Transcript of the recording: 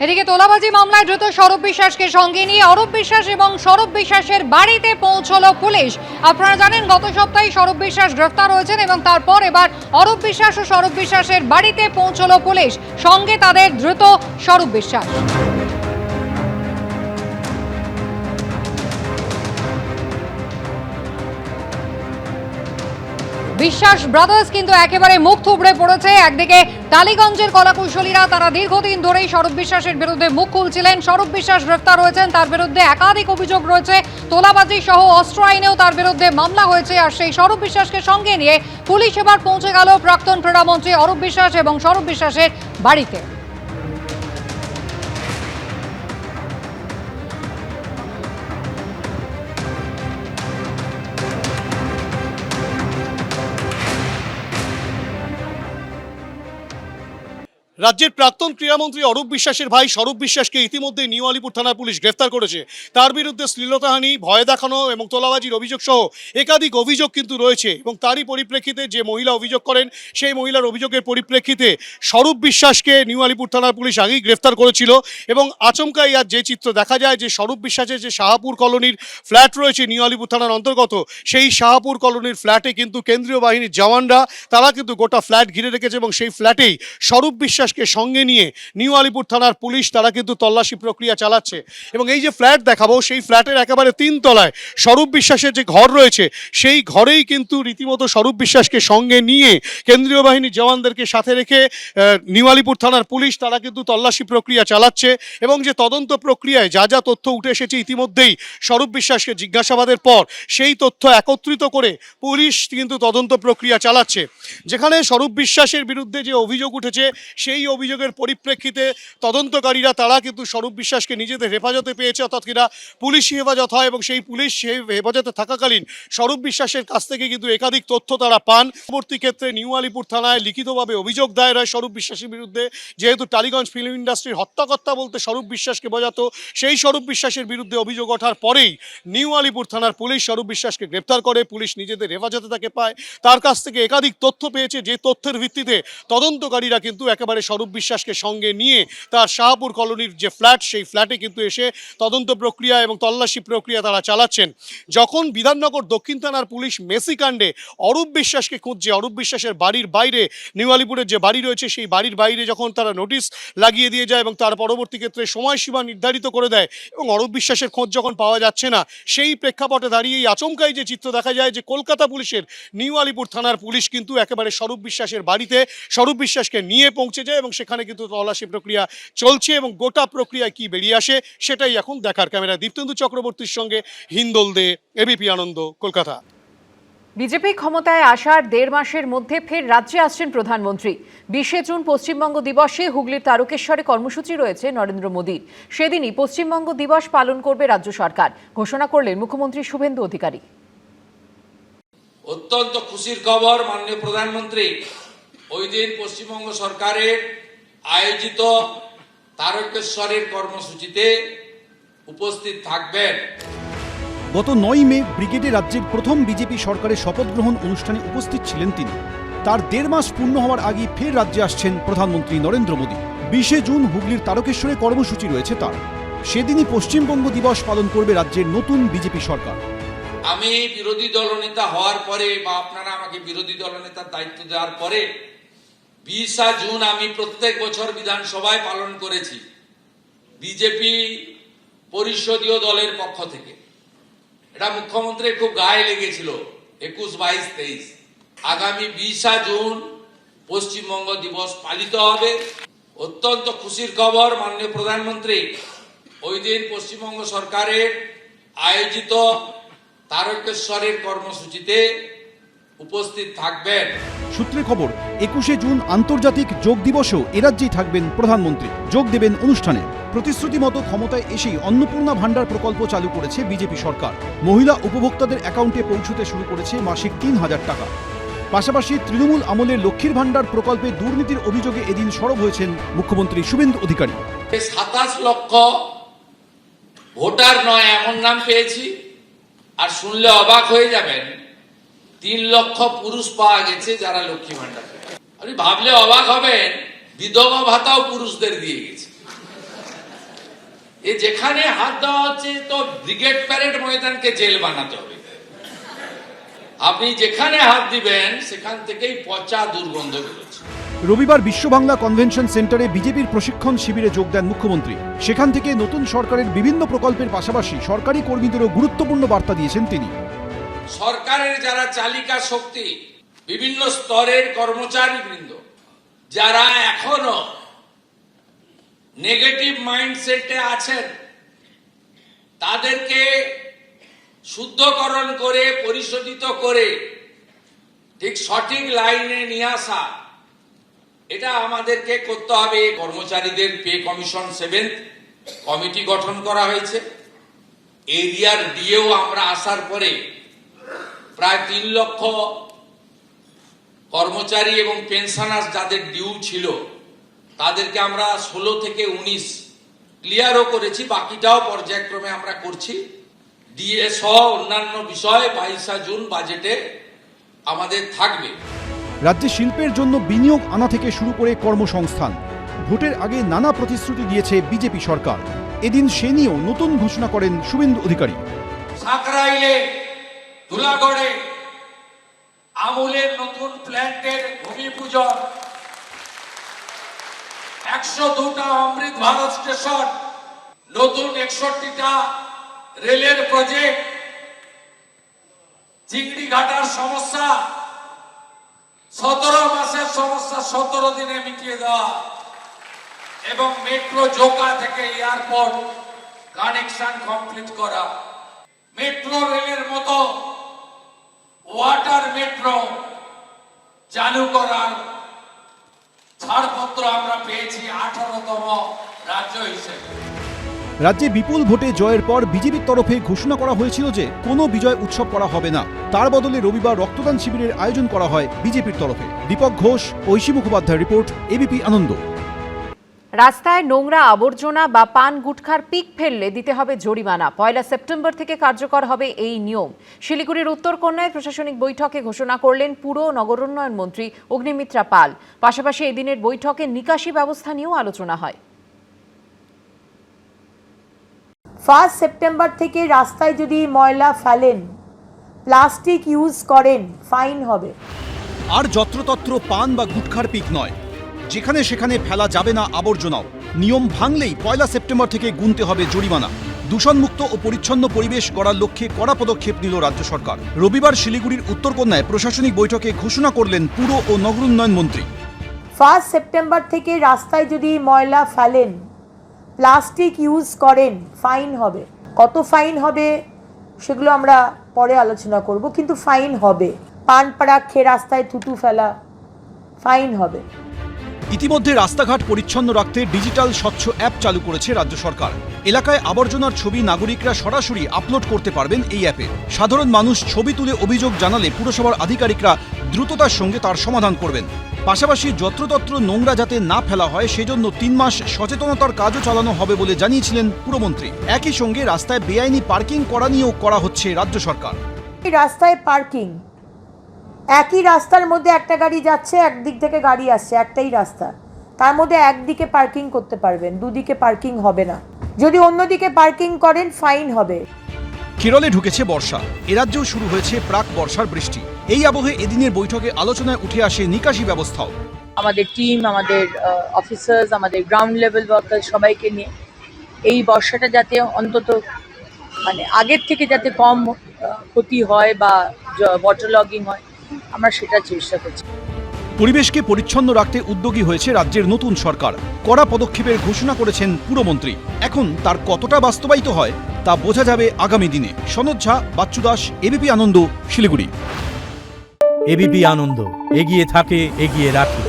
এদিকে তোলাবাজি মামলায় দ্রুত সৌরভ বিশ্বাসকে সঙ্গে নিয়ে অরূপ বিশ্বাস এবং সৌরভ বিশ্বাসের বাড়িতে পৌঁছলো পুলিশ। আপনারা জানেন গত সপ্তাহে সৌরভ বিশ্বাস গ্রেফতার হয়েছেন এবং তারপর এবার অরূপ বিশ্বাস ও সৌরভ বিশ্বাসের বাড়িতে পৌঁছলো পুলিশ, সঙ্গে তাদের দ্রুত সৌরভ বিশ্বাস। বিশ্বাস ব্রাদার্স কিন্তু একেবারে মুখ থুবড়ে পড়েছে। একদিকে টালিগঞ্জের কলাকুশলীরা তারা দীর্ঘদিন ধরেই সৌরভ বিশ্বাসের বিরুদ্ধে মুখ খুলছিলেন। সৌরভ বিশ্বাস গ্রেফতার হয়েছেন, তার বিরুদ্ধে একাধিক অভিযোগ রয়েছে, তোলাবাজি সহ অস্ত্র আইনেও তার বিরুদ্ধে মামলা হয়েছে। আর সেই সৌরভ বিশ্বাসকে সঙ্গে নিয়ে পুলিশ এবার পৌঁছে গেল প্রাক্তন ক্রীড়ামন্ত্রী অরূপ বিশ্বাস এবং সৌরভ বিশ্বাসের বাড়িতে। রাজ্যের প্রাক্তন ক্রীড়ামন্ত্রী অরূপ বিশ্বাসের ভাই সৌরভ বিশ্বাসকে ইতিমধ্যে নিউ আলিপুর থানার পুলিশ গ্রেফতার করেছে। তার বিরুদ্ধে শ্লীলতাহানি, ভয় দেখানো এবং তোলাবাজির অভিযোগ সহ একাধিক অভিযোগ কিন্তু রয়েছে এবং তারই পরিপ্রেক্ষিতে যে মহিলা অভিযোগ করেন সেই মহিলার অভিযোগের পরিপ্রেক্ষিতে সৌরভ বিশ্বাসকে নিউ আলিপুর থানার পুলিশ আগেই গ্রেফতার করেছিল। এবং আচমকাই আজ যে চিত্র দেখা যায় যে সৌরভ বিশ্বাসের যে শাহাপুর কলোনির ফ্ল্যাট রয়েছে নিউ আলিপুর থানার অন্তর্গত, সেই শাহাপুর কলোনির ফ্ল্যাটে কিন্তু কেন্দ্রীয় বাহিনীর জওয়ানরা তারা কিন্তু গোটা ফ্ল্যাট ঘিরে রেখেছে এবং সেই ফ্ল্যাটেই সৌরভ বিশ্বাসকে সঙ্গে নিয়ে নিউ আলিপুর থানার পুলিশ তারা কিন্তু তল্লাশি প্রক্রিয়া চালাচ্ছে। এবং এই যে ফ্ল্যাট দেখাবো সেই ফ্ল্যাটের একেবারে 3 তলায় সৌরভ বিশ্বাসের যে ঘর রয়েছে সেই ঘরেই কিন্তু রীতিমতো সৌরভ বিশ্বাসকে সঙ্গে নিয়ে কেন্দ্রীয় বাহিনীর জওয়ানদেরকে সাথে রেখে নিউ আলিপুর থানার পুলিশ তারা কিন্তু তল্লাশি প্রক্রিয়া চালাচ্ছে। এবং যে তদন্ত প্রক্রিয়ায় যা যা তথ্য উঠে এসেছে ইতিমধ্যেই সৌরভ বিশ্বাসকে জিজ্ঞাসাবাদের পর সেই তথ্য একত্রিত করে পুলিশ কিন্তু তদন্ত প্রক্রিয়া চালাচ্ছে। যেখানে সৌরভ বিশ্বাসের বিরুদ্ধে যে অভিযোগ উঠেছে সেই অভিযোগের পরিপ্রেক্ষিতে তদন্তকারীরা তারা কিন্তু সৌরভ বিশ্বাসকে নিজেদের হেফাজতে পেয়েছে, অর্থাৎ কিনা পুলিশি হেফাজত হয় এবং সেই পুলিশ সেই হেফাজতে থাকাকালীন সৌরভ বিশ্বাসের কাছ থেকে কিন্তু একাধিক তথ্য তারা পান। পরবর্তী ক্ষেত্রে নিউ আলিপুর থানায় লিখিতভাবে অভিযোগ দায়ের হয় সৌরভ বিশ্বাসের বিরুদ্ধে। যেহেতু টালিগঞ্জ ফিল্ম ইন্ডাস্ট্রির হত্যাকর্তা বলতে সৌরভ বিশ্বাসকে বোঝাতো, সেই সৌরভ বিশ্বাসের বিরুদ্ধে অভিযোগ ওঠার পরেই নিউ আলিপুর থানার পুলিশ সৌরভ বিশ্বাসকে গ্রেপ্তার করে। পুলিশ নিজেদের হেফাজতে তাকে পায়, তার কাছ থেকে একাধিক তথ্য পেয়েছে, যে তথ্যের ভিত্তিতে তদন্তকারীরা কিন্তু একেবারে সৌরভ বিশ্বাসকে সঙ্গে নিয়ে তার শাহপুর কলোনির যে ফ্ল্যাট সেই ফ্ল্যাটে কিন্তু এসে তদন্ত প্রক্রিয়া এবং তল্লাশি প্রক্রিয়া তারা চালাচ্ছেন। যখন বিধাননগর দক্ষিণ থানার পুলিশ মেসিকাণ্ডে অরূপ বিশ্বাসকে খুঁজছে, অরূপ বিশ্বাসের বাড়ির বাইরে নিউ আলিপুরের যে বাড়ি রয়েছে সেই বাড়ির বাইরে যখন তারা নোটিশ লাগিয়ে দিয়ে যায় এবং তার পরবর্তী ক্ষেত্রে সময়সীমা নির্ধারিত করে দেয় এবং অরূপ বিশ্বাসের খোঁজ যখন পাওয়া যাচ্ছে না, সেই প্রেক্ষাপটে দাঁড়িয়েই আচমকাই যে চিত্র দেখা যায় যে কলকাতা পুলিশের নিউ আলিপুর থানার পুলিশ কিন্তু একেবারে সৌরভ বিশ্বাসের বাড়িতে সৌরভ বিশ্বাসকে নিয়ে পৌঁছে যায় এবং সেখানে কিন্তু তল্লাশি প্রক্রিয়া চলছে এবং গোটা প্রক্রিয়ায় কি বেরিয়ে আসে সেটাই এখন দেখার। ক্যামেরা দীপ্তেন্দু চক্রবর্তীর সঙ্গে হিন্দল দে, এবিপি আনন্দ, কলকাতা। বিজেপি ক্ষমতায় আসার 1.5 মাসের মধ্যে ফের রাজ্যে আসছেন প্রধানমন্ত্রী। 20শে জুন পশ্চিমবঙ্গ দিবসে হুগলির তারকেশ্বরে কর্মসূচি রয়েছে নরেন্দ্র মোদীর। সেদিনই পশ্চিমবঙ্গ দিবস পালন করবে রাজ্য সরকার, ঘোষণা করলেন মুখ্যমন্ত্রী শুভেন্দু অধিকারী। অত্যন্ত খুশির খবর, মাননীয় প্রধানমন্ত্রী ওই দিন পশ্চিমবঙ্গ সরকারের আয়োজিত তারকেশ্বরের কর্মসূচিতে উপস্থিত থাকবেন। গত 9 মে ব্রিগেডে রাজ্যের প্রথম বিজেপি সরকারের শপথ গ্রহণ অনুষ্ঠানে উপস্থিত ছিলেন তিনি। তার 1.5 মাস পূর্ণ হওয়ার আগে ফের রাজ্যে আসছেন প্রধানমন্ত্রী নরেন্দ্র মোদী। 20শে জুন হুগলির তারকেশ্বরে কর্মসূচি রয়েছে তার। সেদিনই পশ্চিমবঙ্গ দিবস পালন করবে রাজ্যের নতুন বিজেপি সরকার। আমি বিরোধী দলনেতা হওয়ার পরে বা আপনারা আমাকে বিরোধী দলনেতার দায়িত্ব দেওয়ার পরে 20শে জুন আমি প্রত্যেক বছর বিধানসভায় পালন করেছি বিজেপি পরিষদীয় দলের পক্ষ থেকে। এটা মুখ্যমন্ত্রীর খুব গায়ে লেগেছিল। 21, 22, 23 আগামী 20শে জুন পশ্চিমবঙ্গ দিবস পালিত হবে। অত্যন্ত খুশির খবর, মাননীয় প্রধানমন্ত্রী ওই দিন পশ্চিমবঙ্গ সরকারের আয়োজিত তারকেশ্বরের কর্মসূচিতে উপস্থিত থাকবেন। সূত্রে খবর, 21শে জুন আন্তর্জাতিক যোগ দিবসেও এরাজ্যেই থাকবেন প্রধানমন্ত্রী, যোগ দেবেন অনুষ্ঠানে। প্রতিশ্রুতি মতো ক্ষমতায় এসেই অন্নপূর্ণা ভান্ডার প্রকল্প চালু করেছে বিজেপি সরকার। মহিলা উপভোক্তাদের অ্যাকাউন্টে পৌঁছতে শুরু করেছে মাসিক 3000 টাকা। পাশাপাশি তৃণমূল আমলের লক্ষ্মীর ভান্ডার প্রকল্পে দুর্নীতির অভিযোগে এদিন সরব হয়েছেন মুখ্যমন্ত্রী শুভেন্দু অধিকারী। 27 লক্ষ ভোটার নয় এমন নাম পেয়েছি, আর শুনলে অবাক হয়ে যাবেন 3 লক্ষ পুরুষ পাওয়া গেছে যারা লক্ষ্মী ভান্ডার। আপনি ভাবলে অবাক হবেন, বিধবা ভাতাও পুরুষদের দিয়ে গেছে। এ যেখানে হাত দেওয়া হচ্ছে তো ব্রিগেড প্যারেড ময়দানকে জেল বানাতে হবে। আপনি যেখানে হাত দিবেন সেখান থেকেই পচা দুর্গন্ধ বেরোচ্ছে। রবিবার বিশ্ববাংলা কনভেনশন সেন্টারে বিজেপির প্রশিক্ষণ শিবিরে যোগ দেন মুখ্যমন্ত্রী। সেখান থেকে নতুন সরকারের বিভিন্ন প্রকল্পের পাশাপাশি সরকারি কর্মীদেরও গুরুত্বপূর্ণ বার্তা দিয়েছেন তিনি। সরকারের যারা চালিকা শক্তি, বিভিন্ন স্তরের কর্মচারীবৃন্দ যারা এখনো নেগেটিভ মাইন্ডসেটে আছেন, তাদেরকে শুদ্ধকরণ করে পরিশোধিত করে ঠিক সঠিক লাইনে নিয়ে আসা, এটা আমাদেরকে করতে হবে। কর্মচারীদের পে কমিশন 7th কমিটি গঠন করা হয়েছে। এরিয়ার ডিএও আমরা আসার পরে প্রায় 3 লক্ষ কর্মচারী এবং পেনশনার যাদের ডিউ ছিল তাদেরকে আমরা 16 থেকে 19 ক্লিয়ারও করেছি, বাকিটাও পর্যায়ক্রমে আমরা করছি। ডিএ সহ অন্যান্য বিষয় 22 জুন বাজেটে আমাদের থাকবে। রাজ্যে শিল্পের জন্য বিনিয়োগ আনা থেকে শুরু করে কর্মসংস্থান, ভোটের আগে নানা প্রতিশ্রুতি দিয়েছে বিজেপি সরকার। এদিন সে নিয়েও নতুন ঘোষণা করেন শুভেন্দু অধিকারী। সাকরাইলে, ধুলাগড়ে আমুলের নতুন প্ল্যান্টের ভূমি পূজন, 102টা অমৃত ভারত স্টেশন, নতুন 61টা রেলের প্রজেক্ট, চিংড়ি ঘাটার সমস্যা 17 মাসের সমস্যা 17 দিনে মিটিয়ে দেওয়া এবং মেট্রো জোকা থেকে এয়ারপোর্ট কানেকশন কমপ্লিট করা, মেট্রো রেলের মতো ওয়াটার মেট্রো চালু করার ছাড়পত্র আমরা পেয়েছি 18তম রাজ্য হিসেবে। রাজ্যে বিপুল ভোটে জয়ের পর বিজেপির তরফে ঘোষণা করা হয়েছিল যে কোনো বিজয় উৎসব করা হবে না। তার বদলে রবিবার রক্তদান শিবিরের আয়োজন করা হয় বিজেপির তরফে। দীপক ঘোষ, ঐশী মুখোপাধ্যায় রিপোর্ট, এবিপি আনন্দ। রাস্তায় নোংরা আবর্জনা বা পান গুটখার পিক ফেললে দিতে হবে জরিমানা। 1 সেপ্টেম্বর থেকে কার্যকর হবে এই নিয়ম। শিলিগুড়ির উত্তরকন্যায় প্রশাসনিক বৈঠকে ঘোষণা করলেন পুর ও নগরোন্নয়ন মন্ত্রী অগ্নিমিত্রা পাল। পাশাপাশি এদিনের বৈঠকে নিকাশি ব্যবস্থা নিয়েও আলোচনা হয়। 1 সেপ্টেম্বর থেকে রাস্তায় যদি ময়লা ফেলেন, প্লাস্টিক ইউজ করেন, ফাইন হবে। আর যত্রতত্র পান বা গুটখার পিক নয়, যেখানে সেখানে ফেলা যাবে না আবর্জনাও। নিয়ম ভাঙলেই 1 সেপ্টেম্বর থেকে গুনতে হবে জরিমানা। দূষণমুক্ত ও পরিচ্ছন্ন পরিবেশ গড়ার লক্ষ্যে কড়া পদক্ষেপ নিল রাজ্য সরকার। রবিবার শিলিগুড়ির উত্তরকন্যায় প্রশাসনিক বৈঠকে ঘোষণা করলেন পুর ও নগরোন্নয়ন মন্ত্রী। 1 সেপ্টেম্বর থেকে রাস্তায় যদি ময়লা ফেলেন, প্লাস্টিক ইউজ করেন, ফাইন হবে। কত ফাইন হবে সেগুলো আমরা পরে আলোচনা করব, কিন্তু ফাইন হবে। পান পাড়া খেয়ে রাস্তায় থুতু ফেলা, ফাইন হবে। ইতিমধ্যে রাস্তাঘাট পরিচ্ছন্ন রাখতে ডিজিটাল স্বচ্ছ অ্যাপ চালু করেছে রাজ্য সরকার। এলাকায় আবর্জনার ছবি নাগরিকরা সরাসরি আপলোড করতে পারবেন এই অ্যাপে। সাধারণ মানুষ ছবি তুলে অভিযোগ জানালে পুরসভার আধিকারিকরা দ্রুততার সঙ্গে তার সমাধান করবেন। পাশাপাশি যত্রতত্র নোংরা যাতে না ফেলা হয় সেজন্য 3 মাস সচেতনতার কাজও চালানো হবে বলে জানিয়েছিলেন পুরমন্ত্রী। একই সঙ্গে রাস্তায় বেআইনি পার্কিং করা নিয়েও করা হচ্ছে রাজ্য সরকার। রাস্তায় পার্কিং, একই রাস্তার মধ্যে একটা গাড়ি যাচ্ছে, একদিক থেকে গাড়ি আসছে, একটাই রাস্তা, তার মধ্যে একদিকে পার্কিং করতে পারবেন, দুদিকে পার্কিং হবে না। যদি অন্যদিকে পার্কিং করেন, ফাইন হবে। কেরলে ঢুকেছে বর্ষা, এরাজ্যেও শুরু হয়েছে প্রাক বর্ষার বৃষ্টি। এই আবহে এদিনের বৈঠকে আলোচনায় উঠে আসে নিকাশি ব্যবস্থাও। আমাদের টিম, আমাদের অফিসার্স, আমাদের গ্রাউন্ড লেভেল ওয়ার্কার সবাইকে নিয়ে এই বর্ষাটা যাতে অন্তত আগের থেকে যাতে কম ক্ষতি হয় বা ওয়াটার লগিং হয়, আমরা সেটা চেষ্টা করছি। পরিবেশকে পরিচ্ছন্ন রাখতে উদ্যোগী হয়েছে রাজ্যের নতুন সরকার। কড়া পদক্ষেপের ঘোষণা করেছেন পুরমন্ত্রী। এখন তার কতটা বাস্তবায়িত হয় তা বোঝা যাবে আগামী দিনে। সনদ ঝা, বাচ্চু দাস, এবিপি আনন্দ, শিলিগুড়ি। এবিপি আনন্দ, এগিয়ে থাকে, এগিয়ে রাখে।